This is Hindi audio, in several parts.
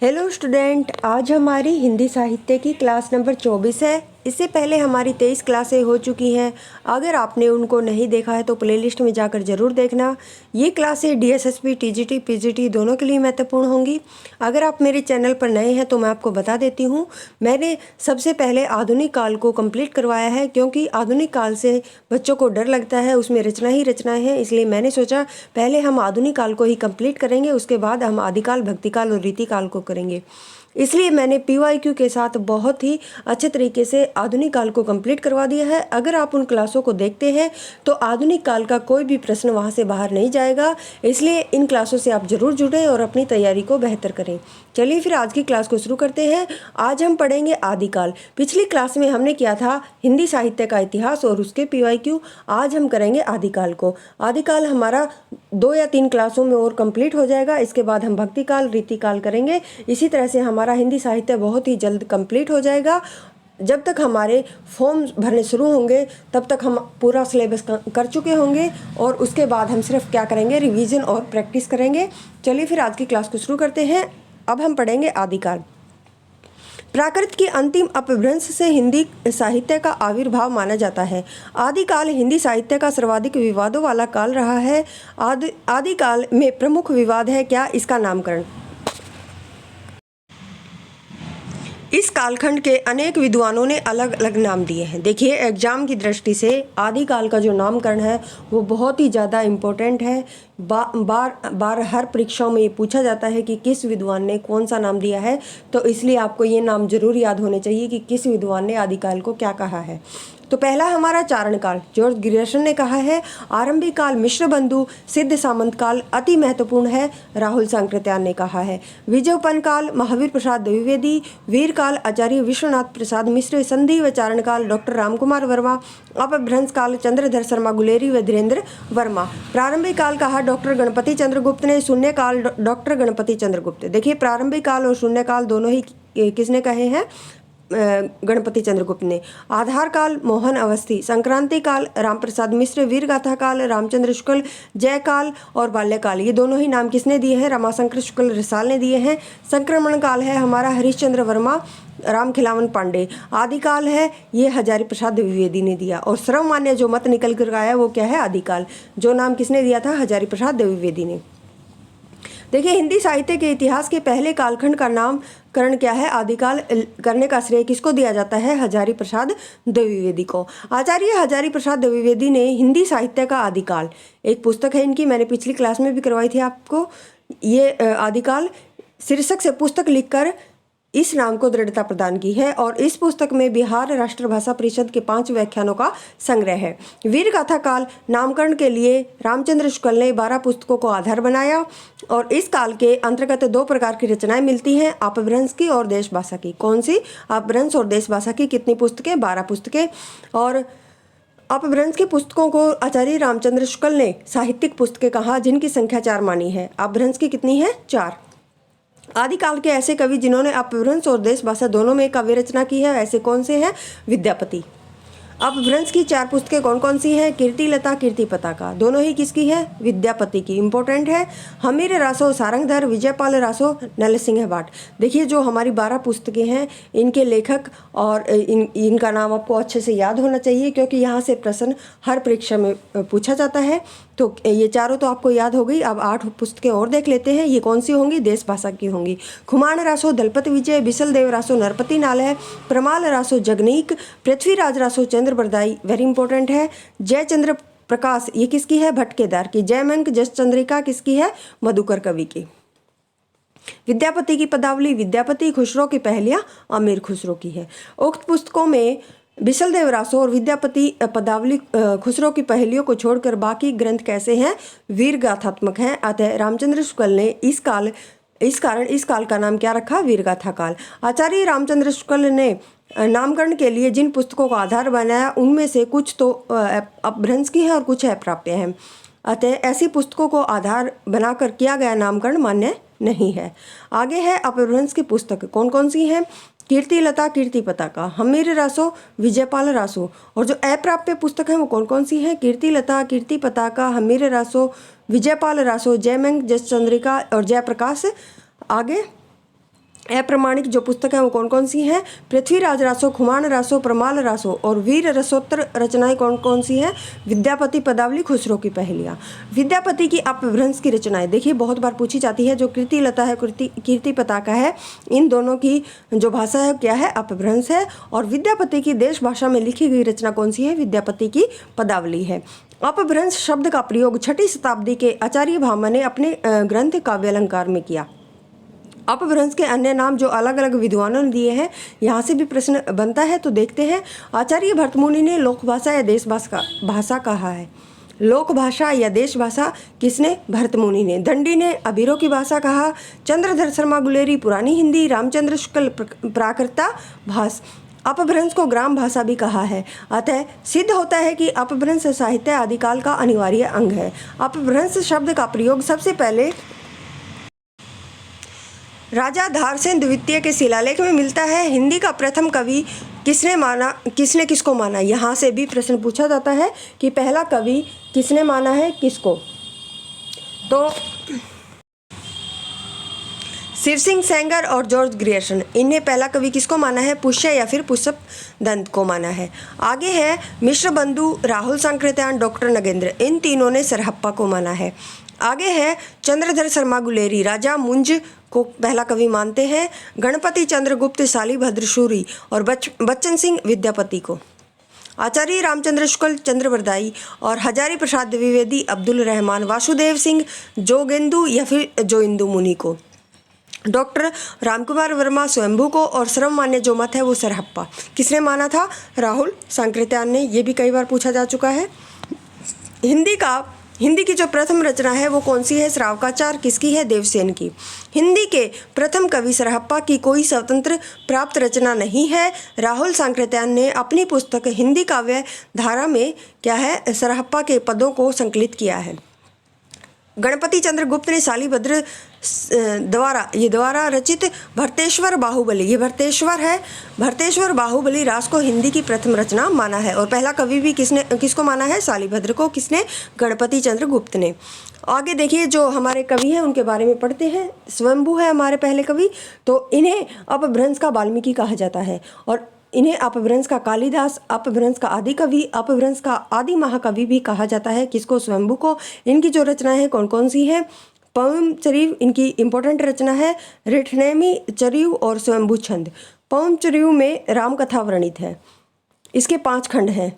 हेलो स्टूडेंट, आज हमारी हिंदी साहित्य की क्लास नंबर 24 है। इससे पहले हमारी 23 क्लासें हो चुकी हैं। अगर आपने उनको नहीं देखा है तो प्लेलिस्ट में जाकर ज़रूर देखना। ये क्लासें डीएसएसबी, टीजीटी, पीजीटी दोनों के लिए महत्वपूर्ण होंगी। अगर आप मेरे चैनल पर नए हैं तो मैं आपको बता देती हूँ, मैंने सबसे पहले आधुनिक काल को कंप्लीट करवाया है, क्योंकि आधुनिक काल से बच्चों को डर लगता है, उसमें रचना ही रचना है। इसलिए मैंने सोचा पहले हम आधुनिक काल को ही कंप्लीट करेंगे, उसके बाद हम आदिकाल, भक्तिकाल और रीतिकाल को करेंगे। इसलिए मैंने पीवाईक्यू के साथ बहुत ही अच्छे तरीके से आधुनिक काल को कंप्लीट करवा दिया है। अगर आप उन क्लासों को देखते हैं तो आधुनिक काल का कोई भी प्रश्न वहां से बाहर नहीं जाएगा। इसलिए इन क्लासों से आप जरूर जुड़ें और अपनी तैयारी को बेहतर करें। चलिए फिर आज की क्लास को शुरू करते हैं। आज हम पढ़ेंगे आदिकाल। पिछली क्लास में हमने किया था हिंदी साहित्य का इतिहास और उसके पीवाईक्यू। आज हम करेंगे आदिकाल को। आदिकाल हमारा 2 या 3 क्लासों में और कंप्लीट हो जाएगा। इसके बाद हम भक्तिकाल, रीतिकाल करेंगे। इसी तरह से हमारा हिंदी साहित्य बहुत ही जल्द कंप्लीट हो जाएगा। जब तक हमारे फॉर्म भरने शुरू होंगे तब तक हम पूरा सिलेबस कर चुके होंगे और उसके बाद हम सिर्फ क्या करेंगे, रिवीजन और प्रैक्टिस करेंगे। चलिए फिर आज की क्लास को शुरू करते हैं। अब हम पढ़ेंगे आदिकाल। प्राकृत की अंतिम अपभ्रंश से हिंदी साहित्य का आविर्भाव माना जाता है। आदिकाल हिंदी साहित्य का सर्वाधिक विवादों वाला काल रहा है। आदिकाल में प्रमुख विवाद है क्या, इसका नामकरण। इस कालखंड के अनेक विद्वानों ने अलग अलग नाम दिए हैं। देखिए, एग्जाम की दृष्टि से आदिकाल का जो नामकरण है वो बहुत ही ज़्यादा इम्पोर्टेंट है। बार हर परीक्षाओं में ये पूछा जाता है कि किस विद्वान ने कौन सा नाम दिया है, तो इसलिए आपको ये नाम जरूर याद होने चाहिए कि किस विद्वान ने आदिकाल को क्या कहा है। तो पहला हमारा चारण काल, जॉर्ज ग्रियर्सन ने कहा है। आरंभिक काल, मिश्र बंधु, सिद्ध सामंत काल अति महत्वपूर्ण है, राहुल सांकृत्यायन ने कहा है। विजयोपन काल, महावीर प्रसाद द्विवेदी। वीर काल, आचार्य विश्वनाथ प्रसाद मिश्र। संधि व चारण काल, डॉक्टर रामकुमार वर्मा। अपभ्रंश काल, चंद्रधर शर्मा गुलेरी व धीरेन्द्र वर्मा। प्रारंभिक काल कहा डॉक्टर गणपति चंद्रगुप्त ने। शून्य काल, डॉक्टर गणपति चंद्रगुप्त। देखिए, प्रारंभिक काल और शून्य काल दोनों ही किसने कहे हैं, गणपति चंद्रगुप्त ने। आधार काल, मोहन अवस्थी। संक्रांति काल, रामप्रसाद मिश्र। वीरगाथा काल, रामचंद्र शुक्ल। जय काल और बाल्यकाल, ये दोनों ही नाम किसने दिए हैं, रमाशंकर शुक्ल रिसाल ने दिए हैं। संक्रमण काल है हमारा हरिश्चंद्र वर्मा, राम खिलावन पांडे। आदिकाल है ये हजारी प्रसाद द्विवेदी ने दिया। और सर्वमान्य जो मत निकल कर आया वो क्या है, आदिकाल। जो नाम किसने दिया था, हजारी प्रसाद द्विवेदी ने। देखिए, हिंदी साहित्य के इतिहास के पहले कालखंड का नामकरण क्या है, आदिकाल करने का श्रेय किसको दिया जाता है, हजारी प्रसाद द्विवेदी को। आचार्य हजारी प्रसाद द्विवेदी ने हिंदी साहित्य का आदिकाल, एक पुस्तक है इनकी, मैंने पिछली क्लास में भी करवाई थी आपको। ये आदिकाल शीर्षक से पुस्तक लिखकर इस नाम को दृढ़ता प्रदान की है। और इस पुस्तक में बिहार राष्ट्रभाषा परिषद के 5 व्याख्यानों का संग्रह है। वीरगाथा काल नामकरण के लिए रामचंद्र शुक्ल ने 12 पुस्तकों को आधार बनाया। और इस काल के अंतर्गत 2 प्रकार की रचनाएं मिलती हैं, अपभ्रंश की और देश भाषा की। कौन सी, अपभ्रंश और देश भाषा की। कितनी पुस्तकें, 12 पुस्तकें। और अपभ्रंश की पुस्तकों को आचार्य रामचंद्र शुक्ल ने साहित्यिक पुस्तकें कहा, जिनकी संख्या 4 मानी है। अपभ्रंश की कितनी है, 4। आदिकाल के ऐसे कवि जिन्होंने अपभ्रंश और देश भाषा दोनों में काव्य रचना की है, ऐसे कौन से हैं, विद्यापति। अपभ्रंश की 4 पुस्तकें कौन कौन सी हैं, कीर्तिलता, कीर्ति पताका, दोनों ही किसकी है, विद्यापति की। इंपॉर्टेंट है। हमीर रासो सारंगधर, विजयपाल रासो, नरसिंह भाट। देखिए, जो हमारी 12 पुस्तकें हैं इनके लेखक और इनका नाम आपको अच्छे से याद होना चाहिए, क्योंकि यहाँ से प्रश्न हर परीक्षा में पूछा जाता है। तो ये चारों तो आपको याद हो गई। अब 8 पुस्तकें और देख लेते हैं, ये कौन सी होंगी, देश भाषा की होंगी। खुमान रासो दलपत विजय, बिसल देव रासो नरपति नालय, प्रमाल रासो जगनीक, पृथ्वीराज रासो चंद्र बरदाई, वेरी इंपॉर्टेंट है। जय चंद्र प्रकाश, ये किसकी है, भटकेदार की। जयमंक जस चंद्रिका किसकी है, मधुकर कवि की। विद्यापति की पदावली, विद्यापति। खुसरो की पहेलियां, अमीर खुसरो की है। उक्त पुस्तकों में बिसल देव रासो और विद्यापति पदावली, खुसरो की पहेलियों को छोड़कर बाकी ग्रंथ कैसे हैं, वीर गाथात्मक हैं। अतः रामचंद्र शुक्ल ने इस कारण इस काल का नाम क्या रखा, वीरगाथा काल। आचार्य रामचंद्र शुक्ल ने नामकरण के लिए जिन पुस्तकों का आधार बनाया उनमें से कुछ तो अपभ्रंश की है और कुछ अप्राप्य हैं। अतः ऐसी पुस्तकों को आधार बनाकर किया गया नामकरण मान्य नहीं है। आगे है अपभ्रंश की पुस्तक, कौन कौन सी हैं, कीर्तिलता, कीर्ति पताका, हमीर रासो, विजयपाल रासो। और जो अप्राप्य पुस्तक है वो कौन कौन सी है, कीर्तिलता, कीर्ति पताका, हमीर रासो, विजयपाल रासो, जयमंक जस चंद्रिका और जयप्रकाश। आगे अप्रमाणिक जो पुस्तक हैं वो कौन कौन सी हैं? पृथ्वीराज रासो, खुमान रासो, प्रमाल रासो और वीर रसोत्तर रचनाएं कौन कौन सी हैं? विद्यापति पदावली, खुसरो की पहेलियाँ। विद्यापति की अपभ्रंश की रचनाएं देखिए बहुत बार पूछी जाती है। जो कीर्ति लता है, कीर्ति पताका है, इन दोनों की जो भाषा है क्या है? अपभ्रंश है। और विद्यापति की देश भाषा में लिखी गई रचना कौन सी है? विद्यापति की पदावली है। अपभ्रंश शब्द का प्रयोग 6वीं शताब्दी के आचार्य भामा ने अपने ग्रंथ काव्यालंकार में किया। अपभ्रंश के अन्य नाम जो अलग अलग विद्वानों ने दिए हैं, यहाँ से भी प्रश्न बनता है, तो देखते हैं। आचार्य भरतमुनि ने लोक भाषा या देश भाषा कहा है। लोक भाषा या देश भाषा किसने? भरतमुनि ने। दंडी ने अबीरों की भाषा कहा। चंद्रधर शर्मा गुलेरी पुरानी हिंदी, रामचंद्र शुक्ल प्राकृता भाष। अपभ्रंश को ग्राम भाषा भी कहा है। अतः सिद्ध होता है कि अपभ्रंश साहित्य आदिकाल का अनिवार्य अंग है। अपभ्रंश शब्द का प्रयोग सबसे पहले राजा धारसेन द्वितीय के शिलालेख में मिलता है। हिंदी का प्रथम कवि किसने किसको माना? यहाँ से भी प्रश्न पूछा जाता है कि पहला कवि किसने माना है, किसको? तो शिव सिंह सेंगर और जॉर्ज ग्रियर्सन, इन्हें पहला कवि किसको माना है? पुष्य या फिर पुष्प दंत को माना है। आगे है मिश्र बंधु, राहुल सांकृत्यायन, डॉक्टर नगेंद्र, इन तीनों ने सरहप्पा को माना है। आगे है चंद्रधर शर्मा गुलेरी, राजा मुंज को पहला कवि मानते हैं। गणपति चंद्रगुप्त शालिभद्र सूरी और बच्चन सिंह विद्यापति को। आचार्य रामचंद्र शुक्ल चंद्रवरदाई और हजारी प्रसाद द्विवेदी अब्दुल रहमान, वासुदेव सिंह जोगेंदु या फिर जोइंदु मुनि को। डॉक्टर रामकुमार वर्मा स्वयंभू को। और सर्वमान्य जो मत है वो सरहप्पा किसने माना था? राहुल सांकृत्यायन ने। ये भी कई बार पूछा जा चुका है। हिंदी की जो प्रथम रचना है वो कौन सी है? श्रावकाचार। किसकी है? देवसेन की। हिंदी के प्रथम कवि सरहप्पा की कोई स्वतंत्र प्राप्त रचना नहीं है। राहुल सांकृत्यायन ने अपनी पुस्तक हिंदी काव्य धारा में क्या है? सरहप्पा के पदों को संकलित किया है। गणपति चंद्रगुप्त ने शालिभद्र द्वारा रचित भरतेश्वर बाहुबली, ये भरतेश्वर है, भरतेश्वर बाहुबली रास को हिंदी की प्रथम रचना माना है। और पहला कवि भी किसको माना है? शालिभद्र को। किसने? गणपति चंद्रगुप्त ने। आगे देखिए जो हमारे कवि हैं उनके बारे में पढ़ते हैं। स्वयंभू है हमारे पहले कवि, तो इन्हें अपभ्रंश का वाल्मीकि कहा जाता है। और इन्हें अपभ्रंश का कालिदास, अपभ्रंश का आदि कवि, अपभ्रंश का आदि महाकवि भी कहा जाता है। किसको? स्वयंभू को। इनकी जो रचनाएं हैं कौन कौन सी हैं? पवम चरिव इनकी इंपॉर्टेंट रचना है। रिठनेमी चरिव और स्वयंभू छंद। पवम चरिव में राम कथा वर्णित है। इसके 5 खंड हैं।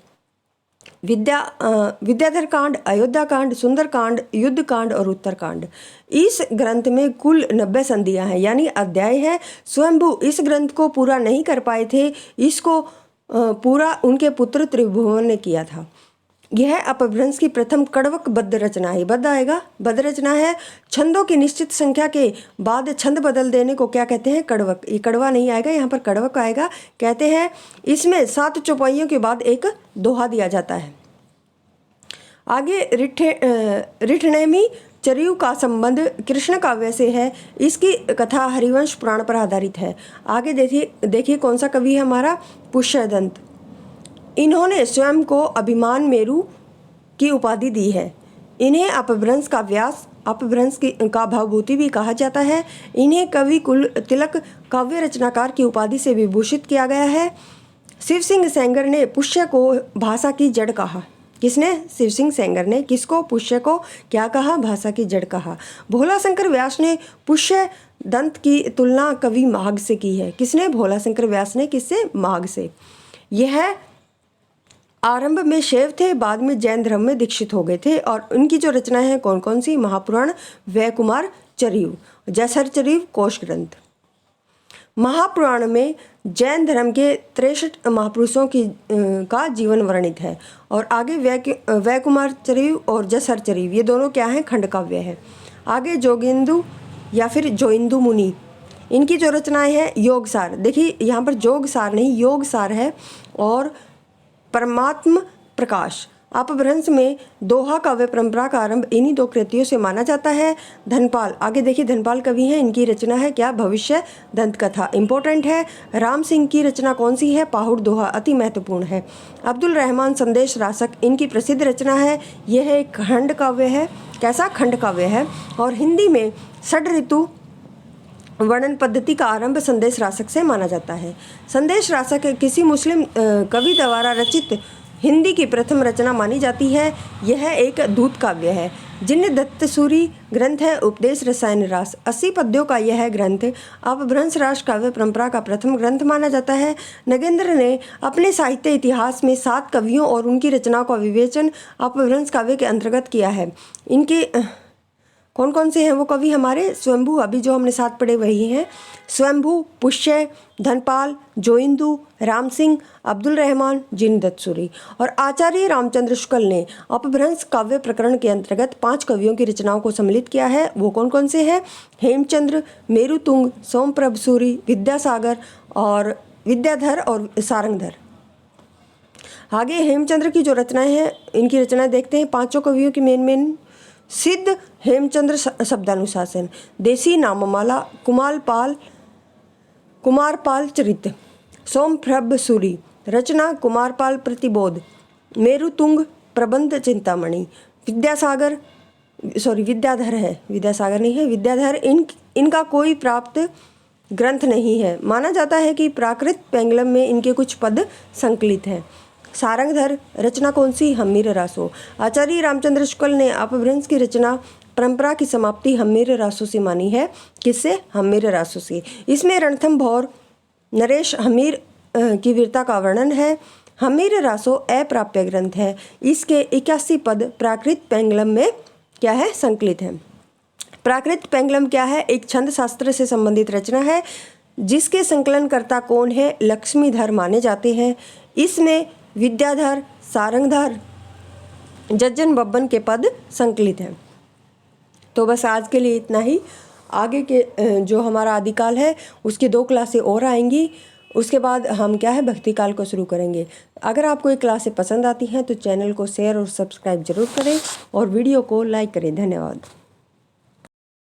विद्याधर कांड, अयोध्या कांड, सुंदर कांड, युद्ध कांड और उत्तर कांड। इस ग्रंथ में कुल 90 संधियां हैं यानी अध्याय हैं। स्वयंभू इस ग्रंथ को पूरा नहीं कर पाए थे, इसको पूरा उनके पुत्र त्रिभुवन ने किया था। यह अपभ्रंश की प्रथम कड़वक बद्ध रचना है। बद्ध आएगा, बद्ध रचना है। छंदों की निश्चित संख्या के बाद छंद बदल देने को क्या कहते हैं? कड़वक। ये कड़वा नहीं आएगा, यहाँ पर कड़वक आएगा। कहते हैं इसमें 7 चौपाइयों के बाद एक दोहा दिया जाता है। आगे रिठनेमी चरिव का संबंध कृष्ण काव्य से है। इसकी कथा हरिवंश पुराण पर आधारित है। आगे देखिए कौन सा कवि है हमारा? पुष्यदंत। इन्होंने स्वयं को अभिमान मेरु की उपाधि दी है। इन्हें अपभ्रंश का व्यास, अपभ्रंश का भवभूति भी कहा जाता है। इन्हें कवि कुल तिलक काव्य रचनाकार की उपाधि से विभूषित किया गया है। शिव सिंह सेंगर ने पुष्य को भाषा की जड़ कहा। किसने? शिव सिंह सेंगर ने। किसको? पुष्य को क्या कहा? भाषा की जड़ कहा। भोला शंकर व्यास ने पुष्य दंत की तुलना कवि माघ से की है। किसने? भोला शंकर व्यास ने। किससे? माघ से। यह आरंभ में शैव थे, बाद में जैन धर्म में दीक्षित हो गए थे। और उनकी जो रचनाएं हैं कौन कौन सी? महापुराण, वैकुमार चरिव, जैसर चरिव, कोश ग्रंथ। महापुराण में जैन धर्म के 63 महापुरुषों का जीवन वर्णित है। और आगे वैकुमार चरिव और जसर चरिव, ये दोनों क्या हैं? खंड काव्य है। आगे जोगेंदु या फिर जोइंदु मुनि, इनकी जो रचनाएं हैं योगसार। देखिए यहाँ पर जोगसार नहीं, योगसार है। और परमात्म प्रकाश। अपभ्रंश में दोहा काव्य परंपरा का आरंभ इन्हीं 2 कृतियों से माना जाता है। धनपाल, आगे देखिए धनपाल कवि हैं, इनकी रचना है क्या? भविष्य दंत कथा, इंपॉर्टेंट है। राम सिंह की रचना कौन सी है? पाहुड़ दोहा, अति महत्वपूर्ण है। अब्दुल रहमान संदेश रासक, इनकी प्रसिद्ध रचना है। यह एक खंड काव्य है। कैसा? खंड काव्य है। और हिंदी में षड ऋतु वर्णन पद्धति का आरंभ संदेश रासक से माना जाता है। संदेश रासक किसी मुस्लिम कवि द्वारा रचित हिंदी की प्रथम रचना मानी जाती है। यह एक दूत काव्य है। जिन्न दत्तसूरी ग्रंथ है उपदेश रसायन रास। 80 पद्यों का यह ग्रंथ अपभ्रंश रास काव्य परंपरा का प्रथम ग्रंथ माना जाता है। नगेंद्र ने अपने साहित्य इतिहास में 7 कवियों और उनकी रचनाओं का विवेचन अपभ्रंश काव्य के अंतर्गत किया है। इनके कौन कौन से हैं वो कवि हमारे? स्वयंभू, अभी जो हमने 7 पढ़े वही हैं। स्वयंभू, पुष्य, धनपाल, जोइंदू, राम सिंह, अब्दुल रहमान, जिन्न दत्तसूरी। और आचार्य रामचंद्र शुक्ल ने अपभ्रंश काव्य प्रकरण के अंतर्गत 5 कवियों की रचनाओं को सम्मिलित किया है। वो कौन कौन से हैं? हेमचंद्र, मेरुतुंग, सोमप्रभ सूरी, विद्यासागर और विद्याधर और सारंगधर। आगे हेमचंद्र की जो रचनाएं हैं, इनकी रचनाएं देखते हैं। 5 कवियों की मेन सिद्ध हेमचंद्र शब्दानुशासन, देसी नाममाला, कुमारपाल चरित, सोमप्रभ सूरी रचना कुमारपाल प्रतिबोध, मेरुतुंग प्रबंध चिंतामणि, विद्याधर है, विद्यासागर नहीं है, विद्याधर। इनका कोई प्राप्त ग्रंथ नहीं है। माना जाता है कि प्राकृत पेंगलम में इनके कुछ पद संकलित हैं। सारंगधर रचना कौन सी? हम्मीर रासो। आचार्य रामचंद्र शुक्ल ने अपभ्रंश की रचना परंपरा की समाप्ति हम्मीर रासो से मानी है। किससे? हम्मीर रासो से। इसमें रणथंभौर नरेश हम्मीर की वीरता का वर्णन है। हम्मीर रासो अप्राप्य ग्रंथ है। इसके 81 पद प्राकृत पेंगलम में क्या है? संकलित है। प्राकृत पेंगलम क्या है? एक छंद शास्त्र से संबंधित रचना है जिसके संकलनकर्ता कौन है? लक्ष्मीधर माने जाते हैं। इसमें विद्याधर, सारंगधर, जज्जन बब्बन के पद संकलित हैं। तो बस आज के लिए इतना ही। आगे के जो हमारा आदिकाल है उसकी 2 क्लासें और आएंगी। उसके बाद हम क्या है भक्ति काल को शुरू करेंगे। अगर आपको ये क्लासें पसंद आती हैं तो चैनल को शेयर और सब्सक्राइब जरूर करें और वीडियो को लाइक करें। धन्यवाद।